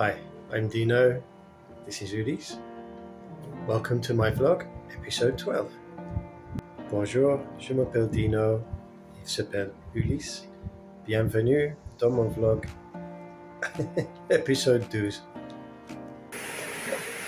Hi, I'm Dino, this is Ulysse. Welcome to my vlog, episode 12. Bonjour, je m'appelle Dino, il s'appelle Ulysse. Bienvenue dans mon vlog, episode 12.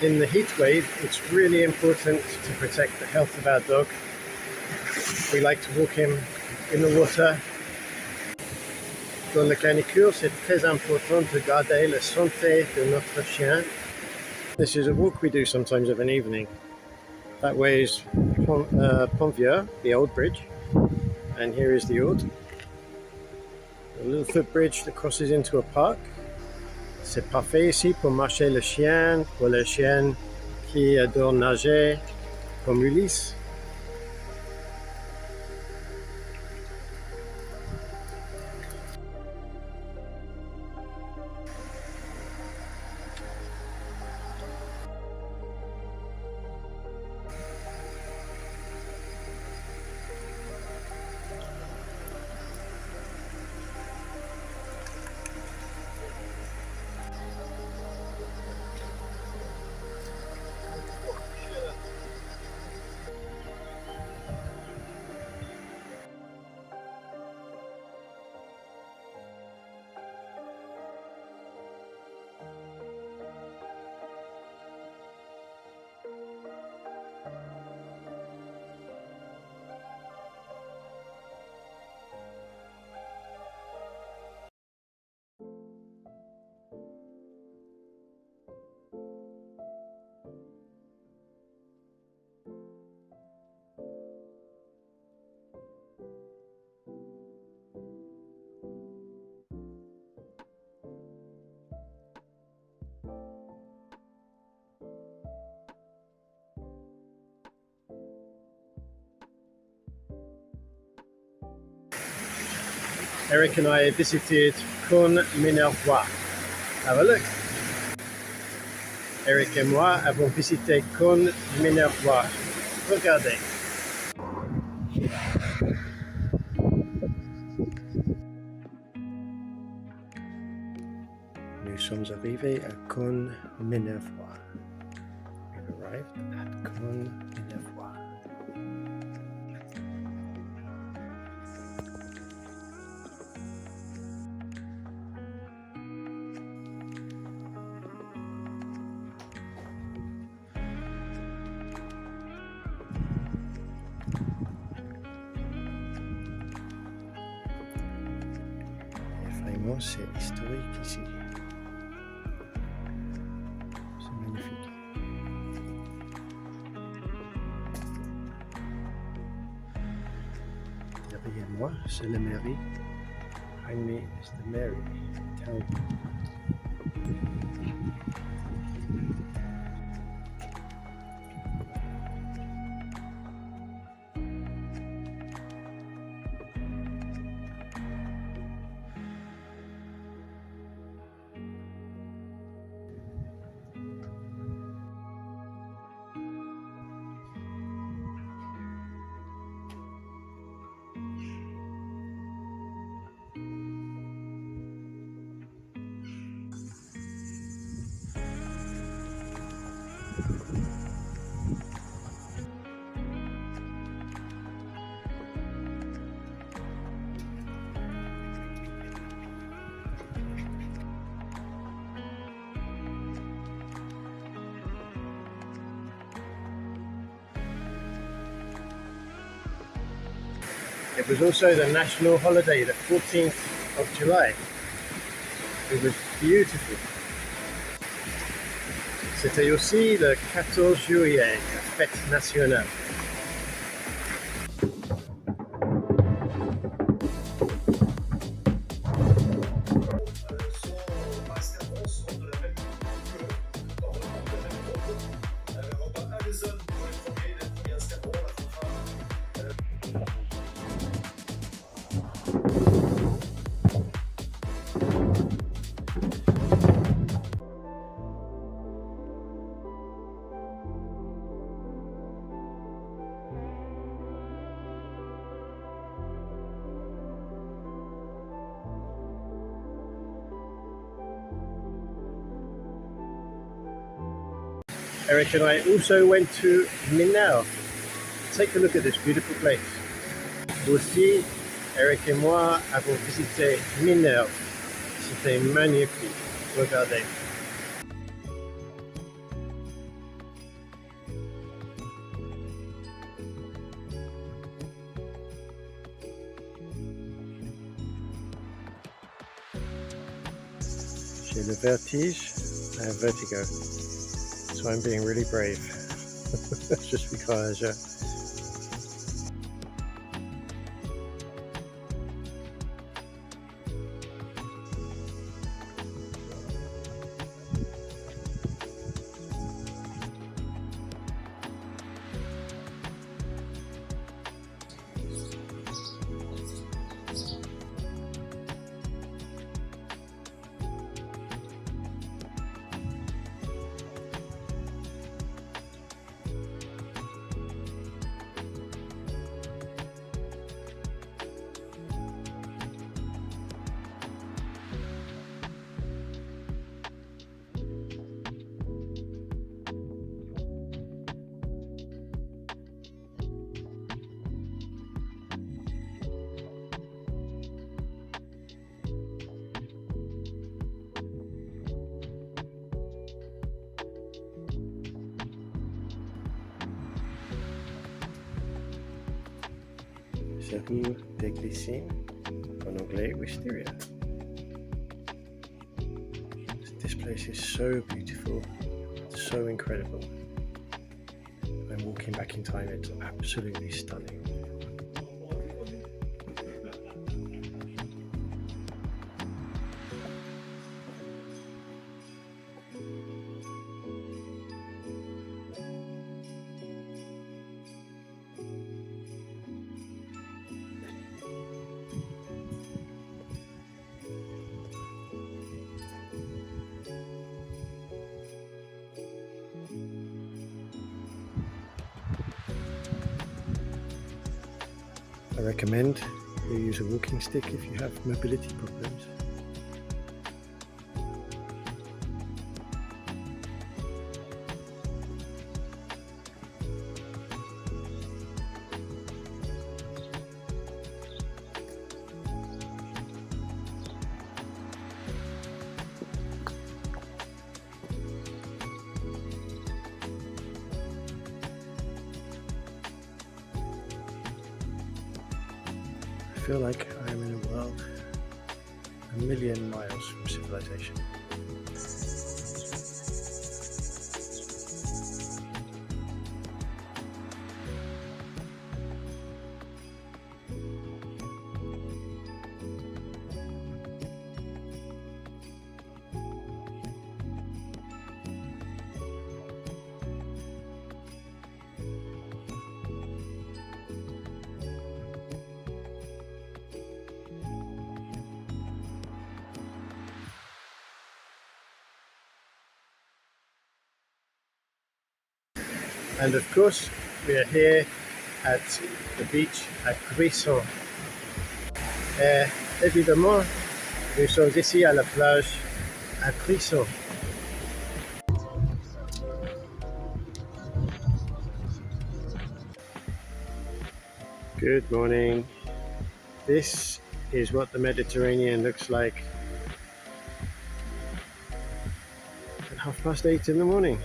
In the heat wave, it's really important to protect the health of our dog. We like to walk him in the water. Dans la canicule, c'est très important de garder la santé de notre chien. This is a walk we do sometimes of an evening. That way is Pont-Vieux, the old bridge, and here is the Aude. A little footbridge that crosses into a park. C'est parfait ici pour marcher le chien, pour les chiens qui adorent nager, comme Ulysse. Eric and I visited Minervois. Have a look. Eric et moi avons visité Minervois. Regardez. Nous sommes arrivés à Minervois. We've arrived at Minervois. C'est historique ici. C'est magnifique. Derrière moi, c'est la mairie. Behind me is the mairie, town. It was also the national holiday, the 14th of July. It was beautiful. C'était aussi le 14 juillet, la fête nationale. Eric and I also went to Mineur. Take a look at this beautiful place. Aussi, Eric et moi avons visité Mineur. C'était magnifique. Regardez. J'ai le vertige. I have vertigo. So I'm being really brave. Je suis courageux. Retour des glycines, en anglais wisteria. This place is so beautiful, so incredible. I'm walking back in time, it's absolutely stunning. I recommend you use a walking stick if you have mobility problems. I feel like I'm in a world a million miles from civilization. And of course, we are here at the beach at Cruisson. Évidemment, nous sommes ici à la plage à Cruisson. Good morning. This is what the Mediterranean looks like at 8:30 in the morning.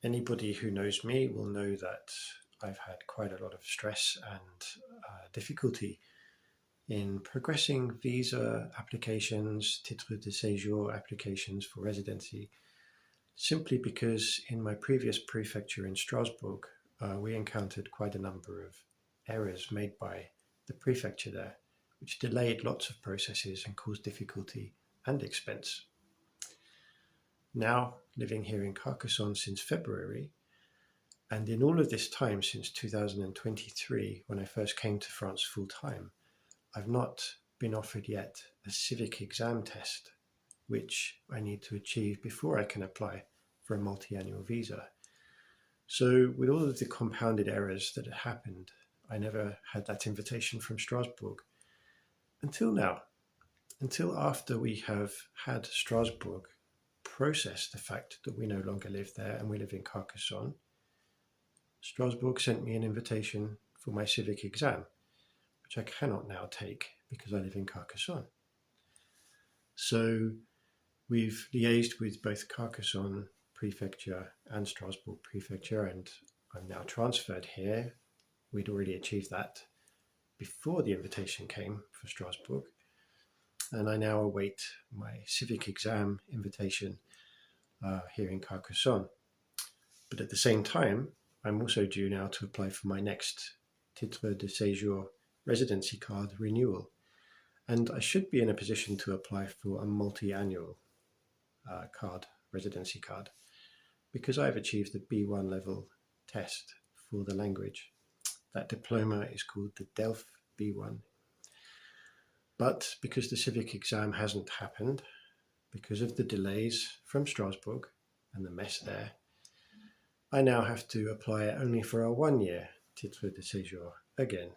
Anybody who knows me will know that I've had quite a lot of stress and difficulty in progressing visa applications, titre de séjour applications for residency, simply because in my previous prefecture in Strasbourg, we encountered quite a number of errors made by the prefecture there, which delayed lots of processes and caused difficulty and expense. Now, living here in Carcassonne since February, And in all of this time, since 2023, when I first came to France full time, I've not been offered yet a civic exam test, which I need to achieve before I can apply for a multi-annual visa. So with all of the compounded errors that had happened, I never had that invitation from Strasbourg until now, until after we have had Strasbourg process the fact that we no longer live there and we live in Carcassonne. Strasbourg sent me an invitation for my civic exam, which I cannot now take because I live in Carcassonne. So we've liaised with both Carcassonne Prefecture and Strasbourg Prefecture, and I'm now transferred here. We'd already achieved that before the invitation came for Strasbourg, and I now await my civic exam invitation here in Carcassonne. But at the same time, I'm also due now to apply for my next titre de séjour residency card renewal. And I should be in a position to apply for a multi-annual residency card, because I've achieved the B1 level test for the language. That diploma is called the DELF B1. But because the civic exam hasn't happened, because of the delays from Strasbourg and the mess there, I now have to apply only for a 1-year titre de séjour again.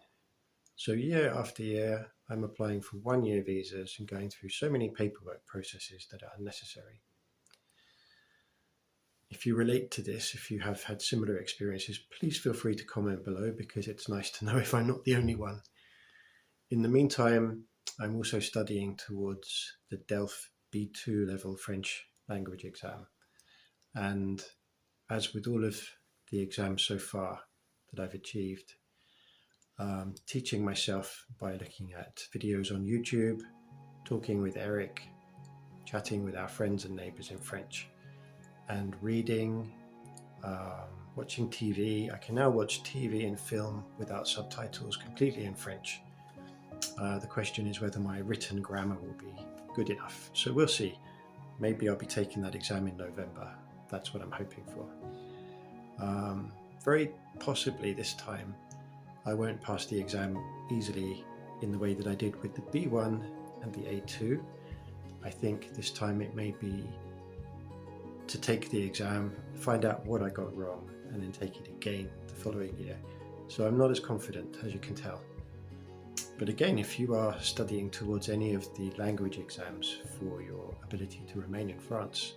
So year after year, I'm applying for 1-year visas and going through so many paperwork processes that are unnecessary. If you relate to this, if you have had similar experiences, please feel free to comment below, because it's nice to know if I'm not the only one. In the meantime, I'm also studying towards the DELF B2 level French language exam. And as with all of the exams so far that I've achieved, teaching myself by looking at videos on YouTube, talking with Eric, chatting with our friends and neighbours in French, and reading, watching TV. I can now watch TV and film without subtitles, completely in French. The question is whether my written grammar will be good enough. So we'll see. Maybe I'll be taking that exam in November. That's what I'm hoping for. Very possibly this time I won't pass the exam easily in the way that I did with the B1 and the A2. I think this time it may be to take the exam, find out what I got wrong, and then take it again the following year. So I'm not as confident, as you can tell. But again, if you are studying towards any of the language exams for your ability to remain in France,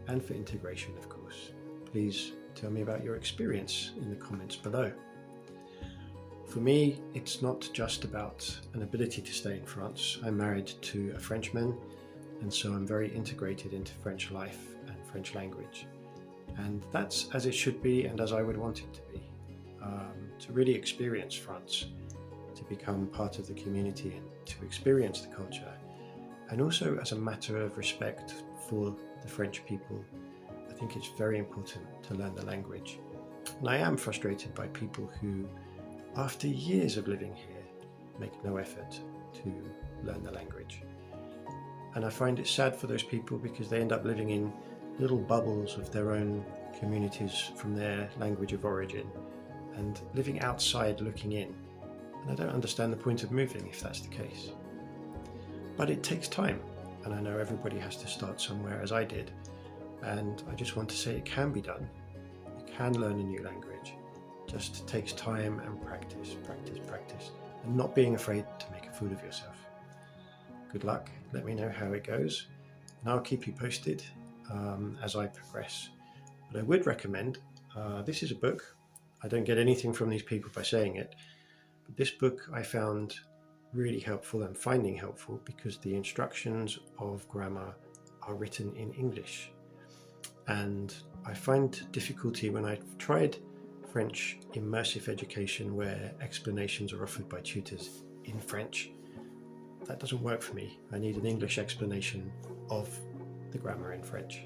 and for integration, of course, please tell me about your experience in the comments below. For me, it's not just about an ability to stay in France. I'm married to a Frenchman, and so I'm very integrated into French life and French language. And that's as it should be, and as I would want it to be. To really experience France, to become part of the community and to experience the culture. And also as a matter of respect for the French people, I think it's very important to learn the language. And I am frustrated by people who, after years of living here, make no effort to learn the language. And I find it sad for those people, because they end up living in little bubbles of their own communities from their language of origin, and living outside looking in. And I don't understand the point of moving if that's the case. But it takes time, and I know everybody has to start somewhere, as I did. And I just want to say it can be done. You can learn a new language. It just takes time and practice, and not being afraid to make a fool of yourself. Good luck. Let me know how it goes, and I'll keep you posted as I progress. But I would recommend, this is a book. I don't get anything from these people by saying it, but this book I found really helpful and finding helpful, because the instructions of grammar are written in English. And I find difficulty when I've tried French immersive education where explanations are offered by tutors in French. That doesn't work for me. I need an English explanation of the grammar in French.